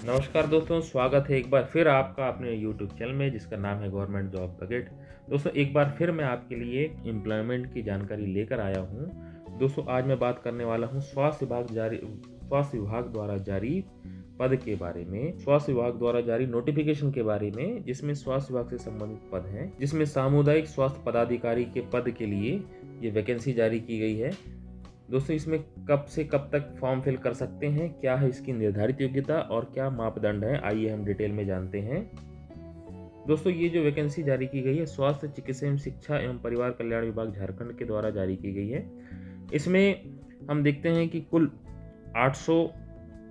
नमस्कार दोस्तों, स्वागत है एक बार फिर आपका अपने यूट्यूब चैनल में जिसका नाम है गवर्नमेंट जॉब बकेट। दोस्तों, एक बार फिर मैं आपके लिए एम्प्लॉयमेंट की जानकारी लेकर आया हूं। दोस्तों, आज मैं बात करने वाला हूं स्वास्थ्य विभाग द्वारा जारी पद के बारे में, स्वास्थ्य विभाग द्वारा जारी नोटिफिकेशन के बारे में, जिसमें स्वास्थ्य विभाग से संबंधित पद हैं, जिसमें सामुदायिक स्वास्थ्य पदाधिकारी के पद के लिए ये वैकेंसी जारी की गई है। दोस्तों, इसमें कब से कब तक फॉर्म फिल कर सकते हैं, क्या है इसकी निर्धारित योग्यता और क्या मापदंड है, आइए हम डिटेल में जानते हैं। दोस्तों, ये जो वैकेंसी जारी की गई है स्वास्थ्य चिकित्सा एवं शिक्षा एवं परिवार कल्याण विभाग झारखंड के द्वारा जारी की गई है। इसमें हम देखते हैं कि कुल 800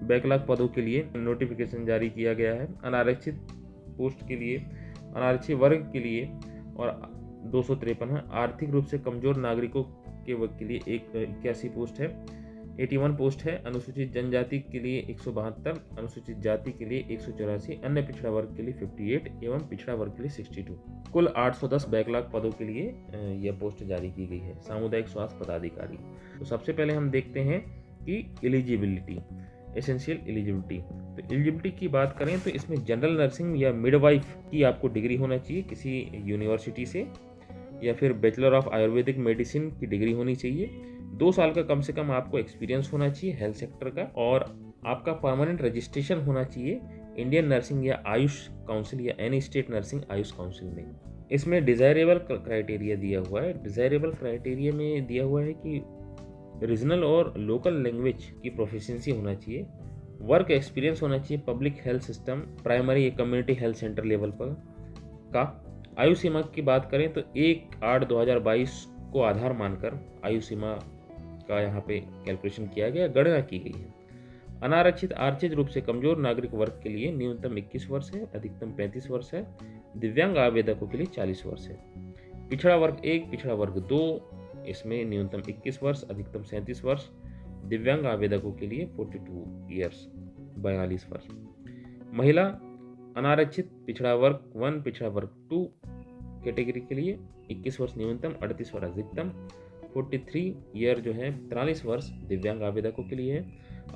बैकलॉग पदों के लिए नोटिफिकेशन जारी किया गया है। अनारक्षित पोस्ट के लिए, अनारक्षित वर्ग के लिए और 253 है। आर्थिक रूप से कमजोर नागरिकों के वर्ग के लिए 81 पोस्ट है, 81 पोस्ट है। अनुसूचित जनजाति के लिए 172, अनुसूचित जाति के लिए 184, अन्य पिछड़ा वर्ग के लिए 58 एवं पिछड़ा वर्ग के लिए 62। कुल 810 बैकलॉग पदों के लिए यह पोस्ट जारी की गई है, सामुदायिक स्वास्थ्य पदाधिकारी। तो सबसे पहले हम देखते हैं कि एलिजिबिलिटी, एसेंशियल एलिजिबिलिटी। तो एलिजिबिलिटी की बात करें तो इसमें जनरल नर्सिंग या मिडवाइफ की आपको डिग्री होना चाहिए किसी यूनिवर्सिटी से, या फिर बैचलर ऑफ आयुर्वेदिक मेडिसिन की डिग्री होनी चाहिए। 2 साल का कम से कम आपको एक्सपीरियंस होना चाहिए हेल्थ सेक्टर का, और आपका परमानेंट रजिस्ट्रेशन होना चाहिए इंडियन नर्सिंग या आयुष काउंसिल या any state nursing Ayush council में। इसमें डिजायरेबल क्राइटेरिया दिया हुआ है। डिजायरेबल क्राइटेरिया में दिया हुआ है कि रीजनल और लोकल लैंग्वेज की प्रोफिशिएंसी होना चाहिए, वर्क एक्सपीरियंस होना चाहिए पब्लिक हेल्थ सिस्टम, प्राइमरी या कम्युनिटी हेल्थ सेंटर लेवल पर का। आयु सीमा की बात करें तो 1/8/2022 को आधार मानकर आयु सीमा का यहाँ पे कैलकुलेशन किया गया, गणना की गई है। अनारक्षित आर्थिक रूप से कमजोर नागरिक वर्ग के लिए न्यूनतम 21 वर्ष है, अधिकतम 35 वर्ष है। दिव्यांग आवेदकों के लिए 40 वर्ष है। पिछड़ा वर्ग 1, पिछड़ा वर्ग 2, इसमें न्यूनतम 21 वर्ष, अधिकतम 37 वर्ष। दिव्यांग आवेदकों के लिए 42 ईयर्स, 42 वर्ष। महिला अनारक्षित पिछड़ा वर्ग 1, पिछड़ा वर्ग 2 कैटेगरी के लिए 21 वर्ष न्यूनतम, 38 वर्ष अधिकतम। 43 ईयर जो है 43 वर्ष दिव्यांग आवेदकों के लिए है।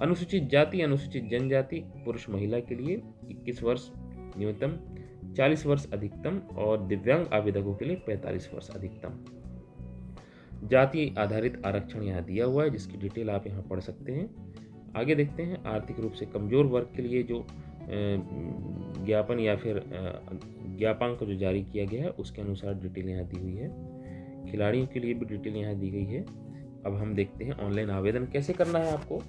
अनुसूचित जाति, अनुसूचित जनजाति पुरुष महिला के लिए 21 वर्ष न्यूनतम, 40 वर्ष अधिकतम, और दिव्यांग आवेदकों के लिए 45 वर्ष अधिकतम। जाति आधारित आरक्षण यहाँ दिया हुआ है, जिसकी डिटेल आप यहाँ पढ़ सकते हैं। आगे देखते हैं आर्थिक रूप से कमजोर वर्ग के लिए जो ज्ञापन या फिर ज्ञापांक जो जारी किया गया है उसके अनुसार डिटेल यहाँ दी हुई है। खिलाड़ियों के लिए भी डिटेल यहाँ दी गई है। अब हम देखते हैं ऑनलाइन आवेदन कैसे करना है आपको।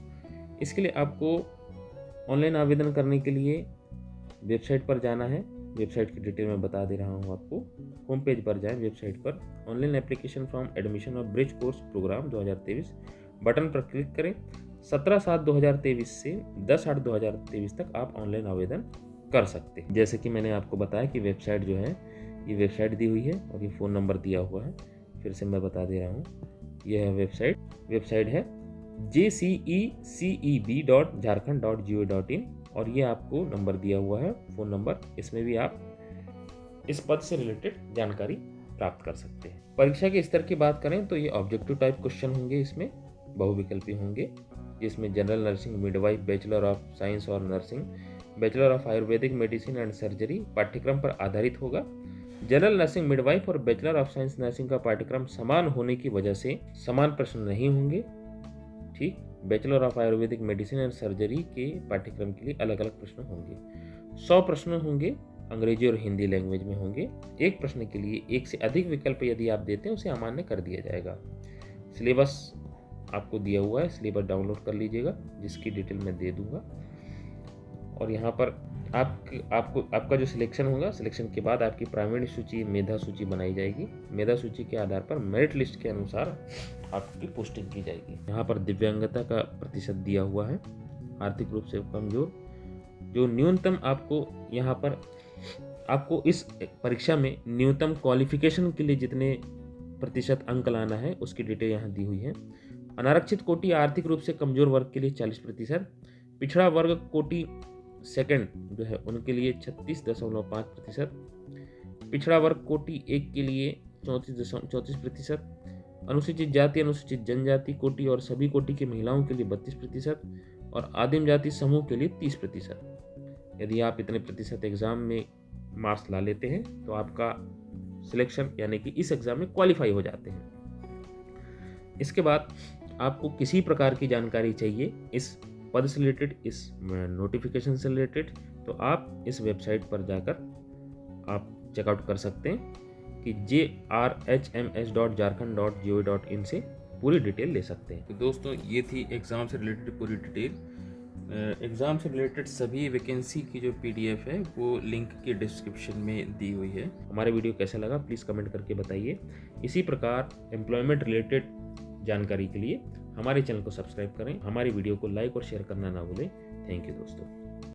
इसके लिए आपको ऑनलाइन आवेदन करने के लिए वेबसाइट पर जाना है। वेबसाइट की डिटेल मैं बता दे रहा हूँ आपको। होम पेज पर जाएं, वेबसाइट पर online application form admission of bridge course program 2023 button पर क्लिक करें। 17/7/2023 से 10/8/2023 तक आप ऑनलाइन आवेदन कर सकते हैं। जैसे कि मैंने आपको बताया कि वेबसाइट जो है, ये वेबसाइट दी हुई है और ये फ़ोन नंबर दिया हुआ है। फिर से मैं बता दे रहा हूँ, यह है वेबसाइट है jceceb.jharkhand.go.in, और ये आपको नंबर दिया हुआ है, फ़ोन नंबर। इसमें भी आप इस पद से रिलेटेड जानकारी प्राप्त कर सकते हैं। परीक्षा के स्तर की बात करें तो ये ऑब्जेक्टिव टाइप क्वेश्चन होंगे, इसमें बहुविकल्पी होंगे, जिसमें general nursing, midwife, bachelor of science और nursing, bachelor of Ayurvedic medicine and surgery पाठ्यक्रम पर आधारित होगा। जनरल नर्सिंग, मिडवाइफ और बैचलर ऑफ साइंस नर्सिंग का पाठ्यक्रम समान होने की वजह से समान प्रश्न नहीं होंगे। ठीक, bachelor of Ayurvedic medicine and surgery के पाठ्यक्रम के लिए अलग अलग प्रश्न होंगे। 100 प्रश्न होंगे, अंग्रेजी और हिंदी लैंग्वेज में होंगे। एक प्रश्न के लिए 1 से अधिक विकल्प यदि आप देते हैं उसे अमान्य कर दिया जाएगा। सिलेबस आपको दिया हुआ है, सिलेबस डाउनलोड कर लीजिएगा, जिसकी डिटेल मैं दे दूंगा। और यहाँ पर आपका जो सिलेक्शन होगा, सिलेक्शन के बाद आपकी प्राइमरी सूची, मेधा सूची बनाई जाएगी। मेधा सूची के आधार पर मेरिट लिस्ट के अनुसार आपकी पोस्टिंग की जाएगी। यहाँ पर दिव्यांगता का प्रतिशत दिया हुआ है। आर्थिक रूप से कमजोर, जो न्यूनतम आपको यहाँ पर आपको इस परीक्षा में न्यूनतम क्वालिफिकेशन के लिए जितने प्रतिशत अंक लाना है उसकी डिटेल यहाँ दी हुई है। अनारक्षित कोटि आर्थिक रूप से कमजोर वर्ग के लिए 40%, पिछड़ा वर्ग कोटि सेकंड जो है उनके लिए 36.5%, पिछड़ा वर्ग कोटि 1 के लिए 34%, अनुसूचित जाति, अनुसूचित जनजाति कोटि और सभी कोटि की महिलाओं के लिए 32%, और आदिम जाति समूह के लिए 30%। यदि आप इतने प्रतिशत एग्ज़ाम में मार्क्स ला लेते हैं तो आपका सिलेक्शन यानी कि इस एग्ज़ाम में क्वालिफाई हो जाते हैं। इसके बाद आपको किसी प्रकार की जानकारी चाहिए इस पद से रिलेटेड, इस नोटिफिकेशन से रिलेटेड, तो आप इस वेबसाइट पर जाकर आप चेकआउट कर सकते हैं कि jrhms.jharkhand.gov.in से पूरी डिटेल ले सकते हैं। तो दोस्तों ये थी एग्ज़ाम से रिलेटेड पूरी डिटेल। एग्ज़ाम से रिलेटेड सभी वैकेंसी की जो PDF है वो लिंक की डिस्क्रिप्शन में दी हुई है। हमारा वीडियो कैसा लगा प्लीज़ कमेंट करके बताइए। इसी प्रकार एम्प्लॉयमेंट रिलेटेड जानकारी के लिए हमारे चैनल को सब्सक्राइब करें, हमारी वीडियो को लाइक और शेयर करना ना भूलें। थैंक यू दोस्तों।